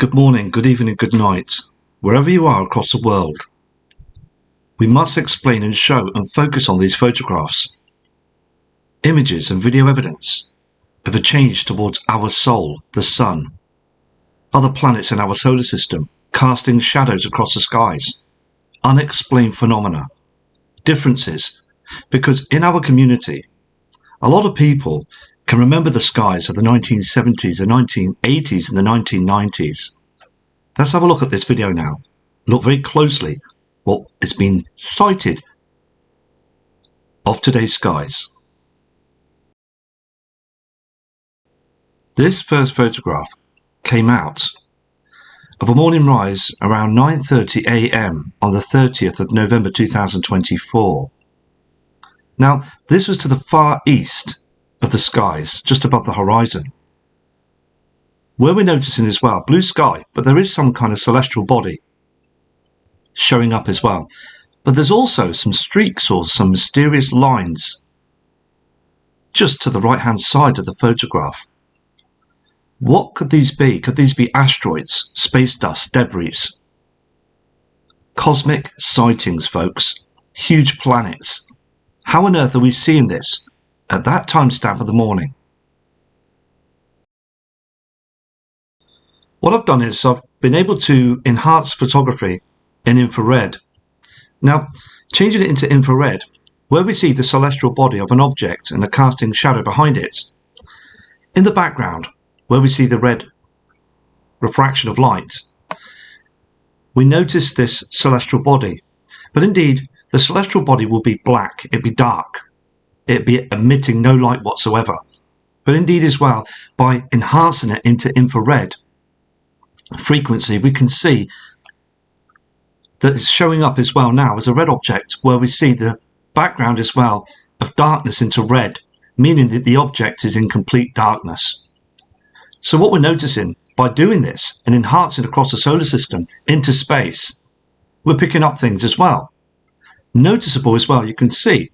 Good morning, good evening, good night, wherever you are across the world. We must explain and show and focus on these photographs, images and video evidence of a change towards our soul, the sun, other planets in our solar system, casting shadows across the skies, unexplained phenomena, differences, because in our community, a lot of people can remember the skies of the 1970s, the 1980s and the 1990s. Let's have a look at this video now. Look very closely what has been sighted of today's skies. This first photograph came out of a morning rise around 9:30 a.m. on the 30th of November 2024. Now, this was to the far east of the skies, just above the horizon, where we're noticing as well blue sky, but there is some kind of celestial body showing up as well. But there's also some streaks or some mysterious lines just to the right hand side of the photograph. What could these be? Could these be asteroids, space dust, debris? Cosmic sightings, folks. Huge planets. How on earth are we seeing this at that timestamp of the morning? What I've done is I've been able to enhance photography in infrared. Now, changing it into infrared, where we see the celestial body of an object and a casting shadow behind it, in the background, where we see the red refraction of light, we notice this celestial body. But indeed, the celestial body will be black, it'd be dark, it'd be emitting no light whatsoever. But indeed as well, by enhancing it into infrared frequency, we can see that it's showing up as well now as a red object, where we see the background as well of darkness into red, meaning that the object is in complete darkness. So what we're noticing by doing this and enhancing across the solar system into space, we're picking up things as well. Noticeable as well, you can see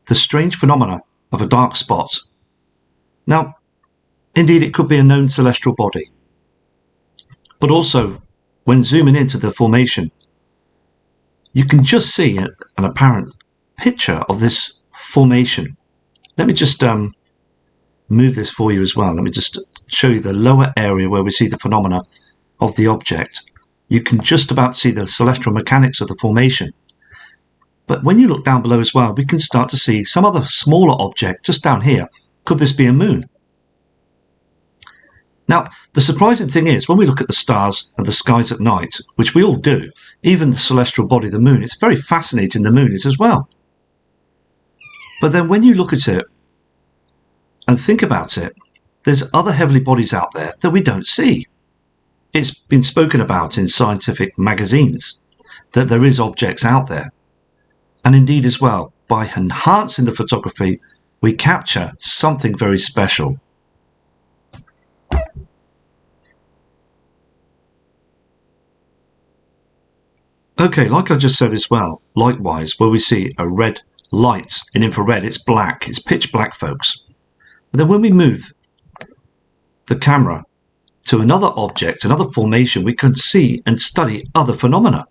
the strange phenomena of a dark spot. Now, indeed, it could be a known celestial body, but also when zooming into the formation, you can just see an apparent picture of this formation. Let me just move this for you as well. Let me just show you the lower area where we see the phenomena of the object. You can just about see the celestial mechanics of the formation. But when you look down below as well, we can start to see some other smaller object just down here. Could this be a moon? Now, the surprising thing is, when we look at the stars and the skies at night, which we all do, even the celestial body, the moon, it's very fascinating, the moon is as well. But then when you look at it and think about it, there's other heavenly bodies out there that we don't see. It's been spoken about in scientific magazines that there is objects out there. And indeed as well, by enhancing the photography, we capture something very special. Okay, like I just said as well, likewise, where we see a red light in infrared, it's black, it's pitch black, folks. And then when we move the camera to another object, another formation, we can see and study other phenomena.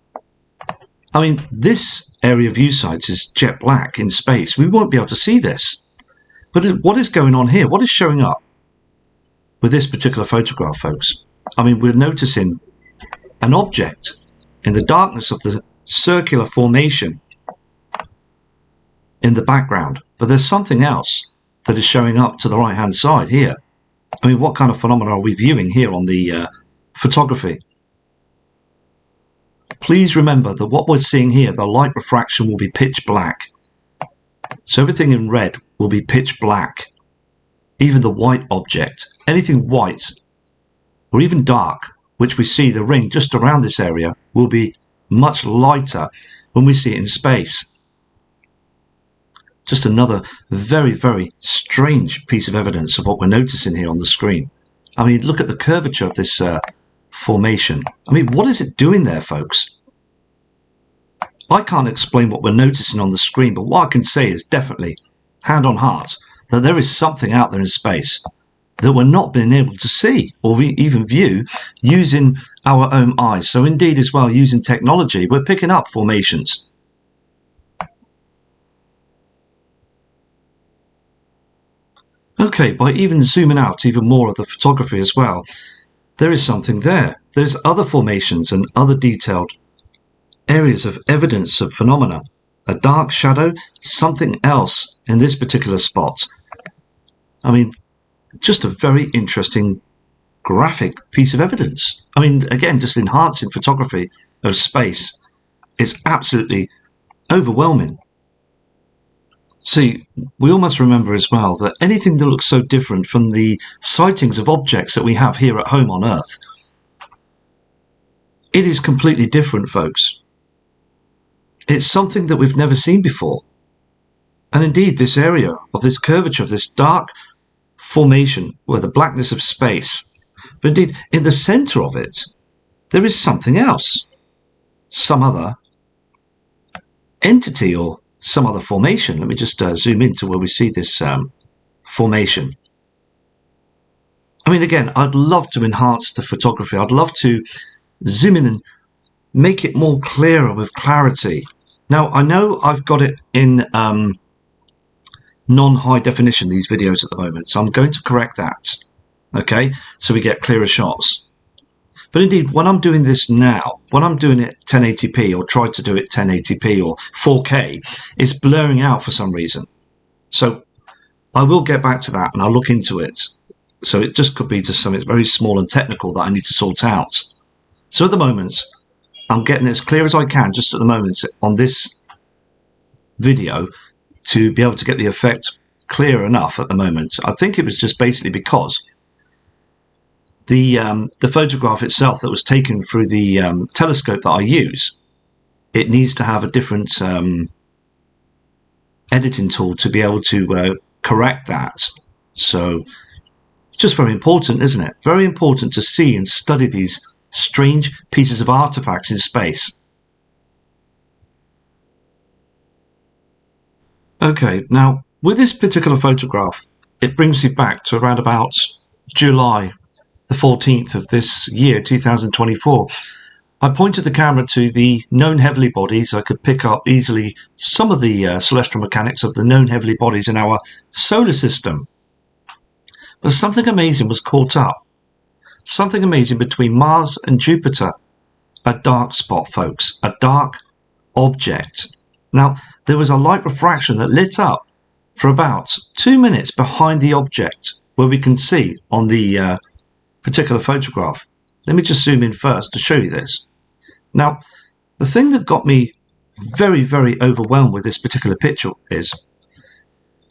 I mean, this area of view sight is jet black in space. We won't be able to see this. But what is going on here? What is showing up with this particular photograph, folks? I mean, we're noticing an object in the darkness of the circular formation in the background. But there's something else that is showing up to the right-hand side here. I mean, what kind of phenomena are we viewing here on the photography? Please remember that what we're seeing here, the light refraction will be pitch black. So everything in red will be pitch black. Even the white object, anything white or even dark, which we see the ring just around this area, will be much lighter when we see it in space. Just another very, very strange piece of evidence of what we're noticing here on the screen. I mean, look at the curvature of this formation. I mean, what is it doing there, folks? I can't explain what we're noticing on the screen, but what I can say is definitely, hand on heart, that there is something out there in space. that we're not being able to see or even view using our own eyes. So indeed as well, using technology, we're picking up formations. Okay, by even zooming out even more of the photography as well, there is something there. There's other formations and other detailed areas of evidence of phenomena. A dark shadow, something else in this particular spot. I mean, just a very interesting graphic piece of evidence. I mean, again, just enhancing photography of space is absolutely overwhelming. See, we all must remember as well that anything that looks so different from the sightings of objects that we have here at home on Earth, it is completely different, folks. It's something that we've never seen before. And indeed, this area of this curvature, of this dark formation, where the blackness of space, but indeed, in the center of it, there is something else, some other entity or some other formation. Let me just zoom into where we see this formation. I mean, again, I'd love to enhance the photography. I'd love to zoom in and make it more clearer with clarity. Now, I know I've got it in non-high definition, these videos at the moment, so I'm going to correct that. Okay, so we get clearer shots. But indeed, when I'm doing this now, when I'm doing it 1080p or try to do it 1080p or 4K, it's blurring out for some reason. So I will get back to that and I'll look into it. So it just could be just something very small and technical that I need to sort out. So at the moment, I'm getting as clear as I can just at the moment on this video to be able to get the effect clear enough at the moment. I think it was just basically because the photograph itself that was taken through the telescope that I use, it needs to have a different editing tool to be able to correct that. So it's just very important, isn't it? Very important to see and study these strange pieces of artifacts in space. Okay, now with this particular photograph, it brings me back to around about July the 14th of this year, 2024. I pointed the camera to the known heavenly bodies. I could pick up easily some of the celestial mechanics of the known heavenly bodies in our solar system. But something amazing was caught up. Something amazing between Mars and Jupiter. A dark spot, folks. A dark object. Now, there was a light refraction that lit up for about 2 minutes behind the object, where we can see on the particular photograph. Let me just zoom in first to show you this. Now, the thing that got me very, very overwhelmed with this particular picture is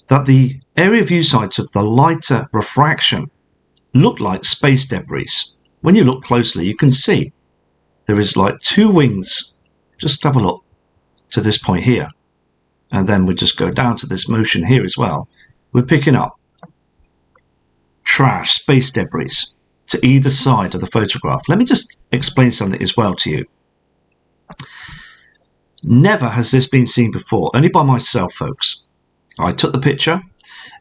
that the area view sites of the lighter refraction look like space debris. When you look closely, you can see there is like two wings. Just have a look to this point here. And then we just go down to this motion here as well. We're picking up trash, space debris to either side of the photograph. Let me just explain something as well to you. Never has this been seen before, only by myself, folks. I took the picture,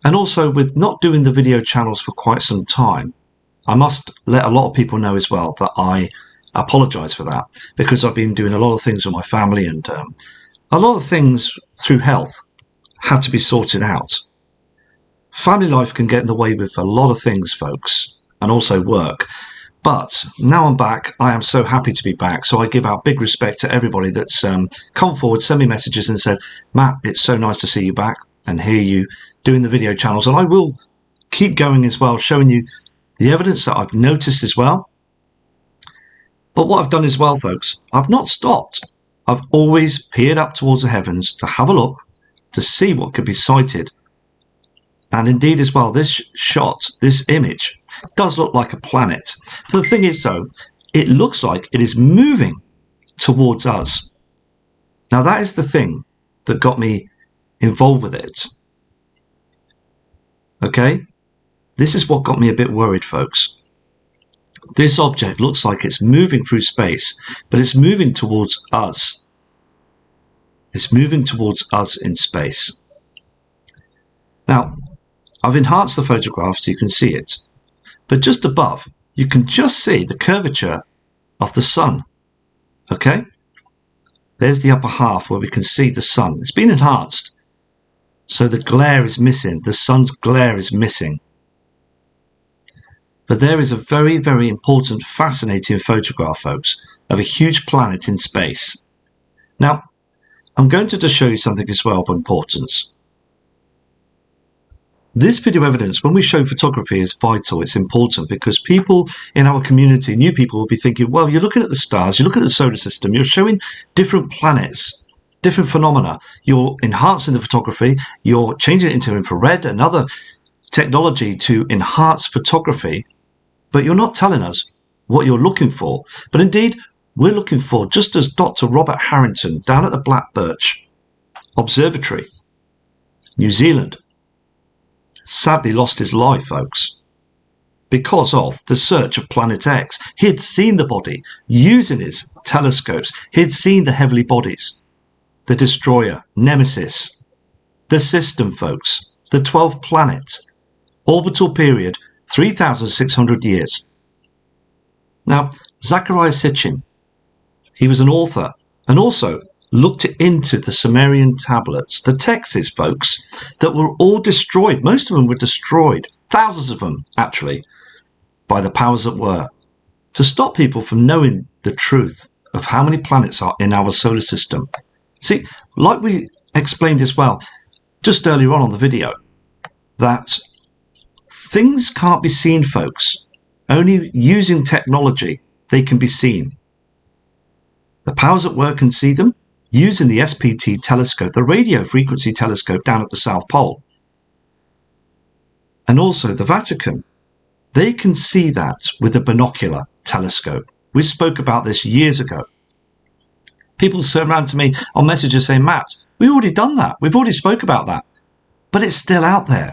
and also with not doing the video channels for quite some time, I must let a lot of people know as well that I apologize for that, because I've been doing a lot of things with my family, and a lot of things through health had to be sorted out. Family life can get in the way with a lot of things, folks, and also work. But now I'm back. I am so happy to be back. So I give out big respect to everybody that's come forward, sent me messages and said, Matt, it's so nice to see you back and hear you doing the video channels. And I will keep going as well, showing you the evidence that I've noticed as well. But what I've done as well, folks, I've not stopped. I've always peered up towards the heavens to have a look, to see what could be sighted. And indeed as well, this shot, this image, does look like a planet. But the thing is though, it looks like it is moving towards us. Now that is the thing that got me involved with it. Okay? This is what got me a bit worried, folks. This object looks like it's moving through space, but it's moving towards us. It's moving towards us in space. Now, I've enhanced the photograph so you can see it. But just above, you can just see the curvature of the sun. Okay? There's the upper half where we can see the sun. It's been enhanced. So the glare is missing. The sun's glare is missing. But there is a very, very important, fascinating photograph, folks, of a huge planet in space. Now, I'm going to just show you something as well of importance. This video evidence, when we show photography, is vital. It's important because people in our community, new people, will be thinking, well, you're looking at the stars, you're looking at the solar system, you're showing different planets, different phenomena. You're enhancing the photography, you're changing it into infrared and other technology to enhance photography, but you're not telling us what you're looking for. But indeed, we're looking for, just as Dr. Robert Harrington down at the Black Birch Observatory, New Zealand, sadly lost his life, folks, because of the search of Planet X. He had seen the body using his telescopes. He had seen the heavenly bodies, the destroyer, Nemesis, the system, folks, the 12 planets, orbital period, 3,600 years. Now, Zecharia Sitchin, he was an author and also looked into the Sumerian tablets, the texts, folks, that were all destroyed. Most of them were destroyed, thousands of them, actually, by the powers that were, to stop people from knowing the truth of how many planets are in our solar system. See, like we explained as well, just earlier on the video, that things can't be seen, folks. Only using technology, they can be seen. The powers at work can see them using the SPT telescope, the radio frequency telescope down at the South Pole. And also the Vatican. They can see that with a binocular telescope. We spoke about this years ago. People turn around to me on messages saying, Matt, we've already done that. We've already spoke about that. But it's still out there.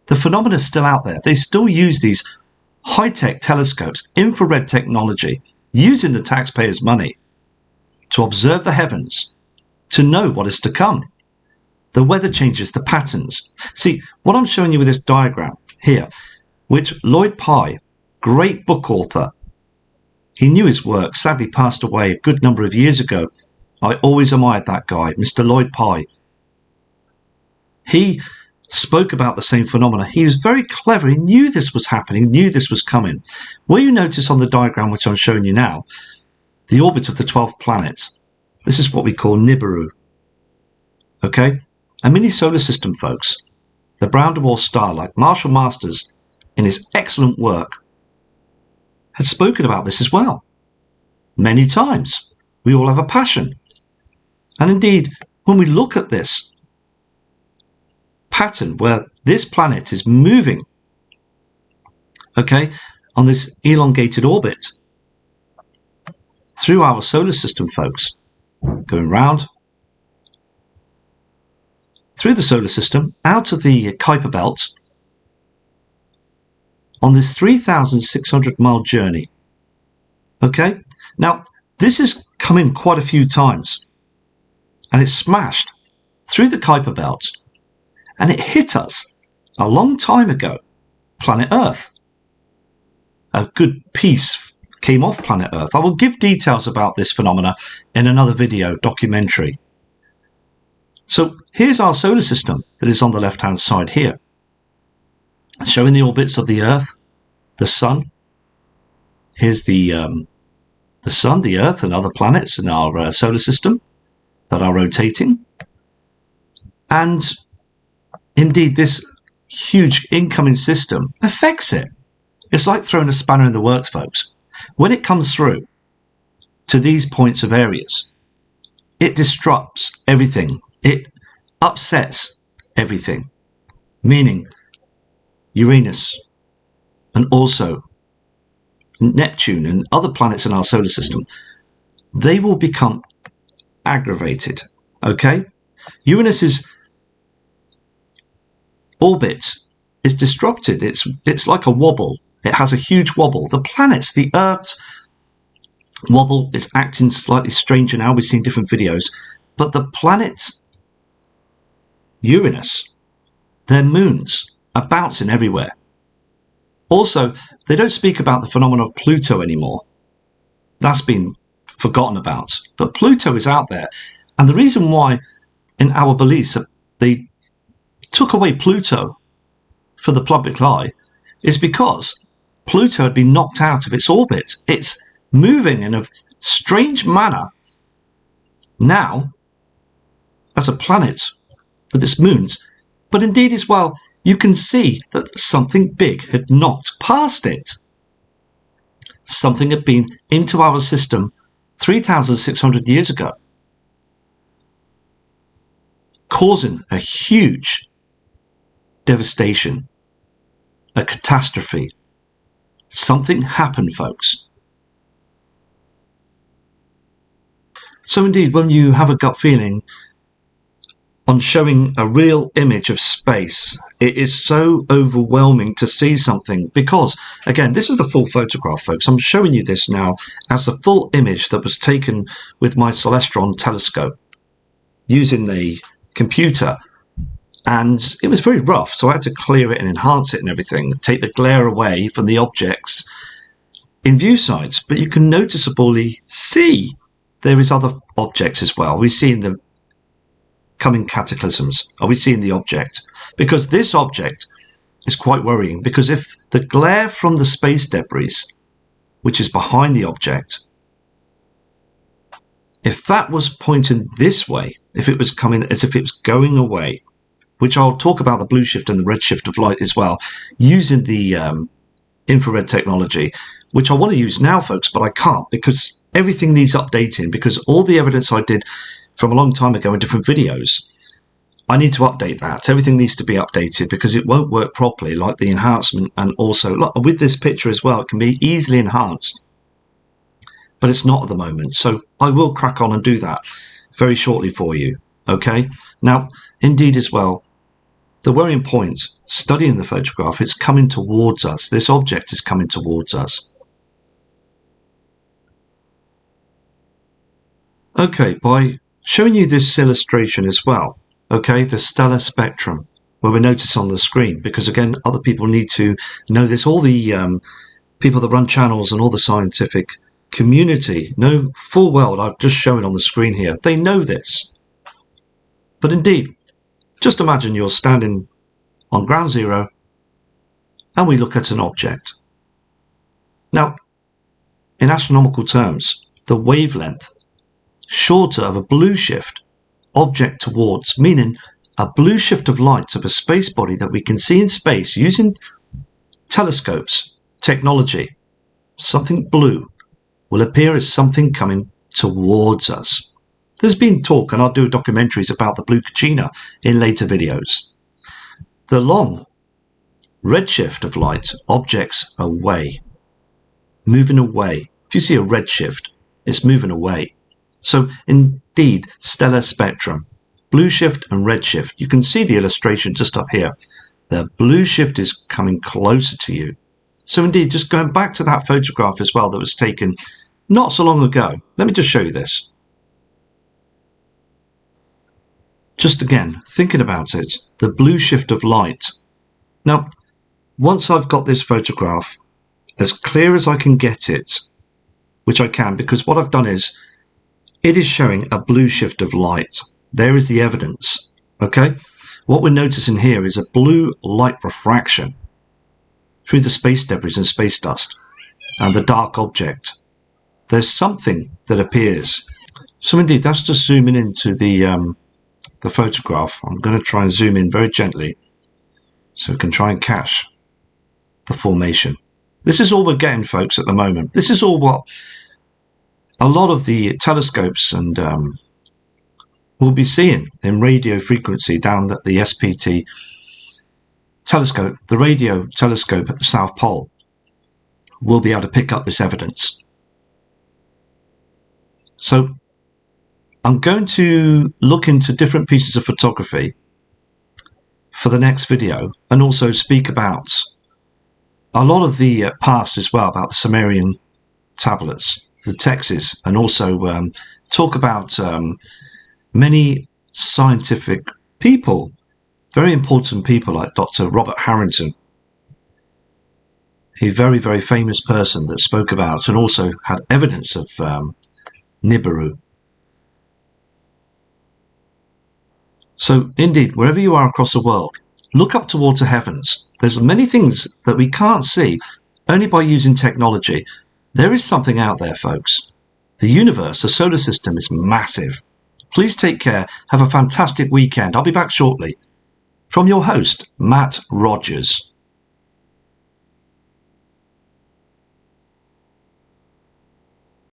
The phenomena is still out there. They still use these high-tech telescopes, infrared technology, using the taxpayers' money to observe the heavens, to know what is to come. The weather changes, the patterns. See, what I'm showing you with this diagram here, which Lloyd Pye, great book author, he knew his work, sadly passed away a good number of years ago. I always admired that guy, Mr. Lloyd Pye. He spoke about the same phenomena. He was very clever. He knew this was happening, knew this was coming. Where you notice on the diagram which I'm showing you now, the orbit of the 12 planets, this is what we call Nibiru. Okay? A mini solar system, folks. The brown dwarf star, like Marshall Masters, in his excellent work, had spoken about this as well. Many times. We all have a passion. And indeed, when we look at this pattern where this planet is moving, okay, on this elongated orbit through our solar system, folks, going round through the solar system, out of the Kuiper Belt, on this 3,600-mile journey. Okay? Now, this has come in quite a few times, and it smashed through the Kuiper Belt, and it hit us a long time ago, planet Earth. A good piece came off planet Earth. I will give details about this phenomena in another video, documentary. So here's our solar system that is on the left-hand side here, showing the orbits of the Earth, the Sun. Here's the Sun, the Earth, and other planets in our solar system that are rotating. And indeed, this huge incoming system affects it. It's like throwing a spanner in the works, folks. When it comes through to these points of areas, it disrupts everything. It upsets everything, meaning Uranus and also Neptune and other planets in our solar system, they will become aggravated, okay? Uranus's orbit is disrupted. It's like a wobble. It has a huge wobble. The planets, the Earth's wobble is acting slightly stranger now. We've seen different videos. But the planets, Uranus, their moons are bouncing everywhere. Also, they don't speak about the phenomenon of Pluto anymore. That's been forgotten about. But Pluto is out there. And the reason why, in our beliefs, that they took away Pluto for the public eye is because Pluto had been knocked out of its orbit. It's moving in a strange manner now as a planet with its moons. But indeed as well, you can see that something big had knocked past it. Something had been into our system 3,600 years ago, causing a huge devastation, a catastrophe. Something happened, folks. So indeed, when you have a gut feeling on showing a real image of space, it is so overwhelming to see something because, again, this is the full photograph, folks. I'm showing you this now as the full image that was taken with my Celestron telescope using the computer. And it was very rough, so I had to clear it and enhance it and everything, take the glare away from the objects in view sites. But you can noticeably see there is other objects as well. We see in the coming cataclysms, are we seeing the object? Because this object is quite worrying, because if the glare from the space debris, which is behind the object, if that was pointing this way, if it was coming as if it was going away, which I'll talk about the blue shift and the red shift of light as well, using the infrared technology, which I want to use now, folks, but I can't because everything needs updating, because all the evidence I did from a long time ago in different videos, I need to update that. Everything needs to be updated because it won't work properly, like the enhancement, and also with this picture as well, it can be easily enhanced, but it's not at the moment. So I will crack on and do that very shortly for you. Okay. Now, indeed as well, the worrying point, studying the photograph, it's coming towards us. This object is coming towards us. Okay, by showing you this illustration as well, okay, the stellar spectrum, where we notice on the screen, because again, other people need to know this. All the people that run channels and all the scientific community know full well what I've just shown on the screen here. They know this. But indeed, just imagine you're standing on ground zero and we look at an object. Now, in astronomical terms, the wavelength shorter of a blue shift object towards, meaning a blue shift of light of a space body that we can see in space using telescopes, technology, something blue will appear as something coming towards us. There's been talk, and I'll do documentaries about the blue Kachina in later videos. The long red shift of light, objects away, moving away. If you see a red shift, it's moving away. So indeed, stellar spectrum, blue shift and red shift. You can see the illustration just up here. The blue shift is coming closer to you. So indeed, just going back to that photograph as well that was taken not so long ago. Let me just show you this. Just again, thinking about it, the blue shift of light. Now, once I've got this photograph as clear as I can get it, which I can, because what I've done is, it is showing a blue shift of light. There is the evidence, okay? What we're noticing here is a blue light refraction through the space debris and space dust and the dark object. There's something that appears. So indeed, that's just zooming into the photograph. I'm going to try and zoom in very gently so we can try and catch the formation. This is all we're getting, folks, at the moment. This is all what a lot of the telescopes and we'll be seeing in radio frequency down at the SPT telescope, the radio telescope at the South Pole, will be able to pick up this evidence. So I'm going to look into different pieces of photography for the next video and also speak about a lot of the past as well, about the Sumerian tablets, the texts, and also talk about many scientific people, very important people like Dr. Robert Harrington, a very, very famous person that spoke about and also had evidence of Nibiru. So indeed, wherever you are across the world, look up towards the heavens. There's many things that we can't see only by using technology. There is something out there, folks. The universe, the solar system, is massive. Please take care. Have a fantastic weekend. I'll be back shortly. From your host, Matt Rogers.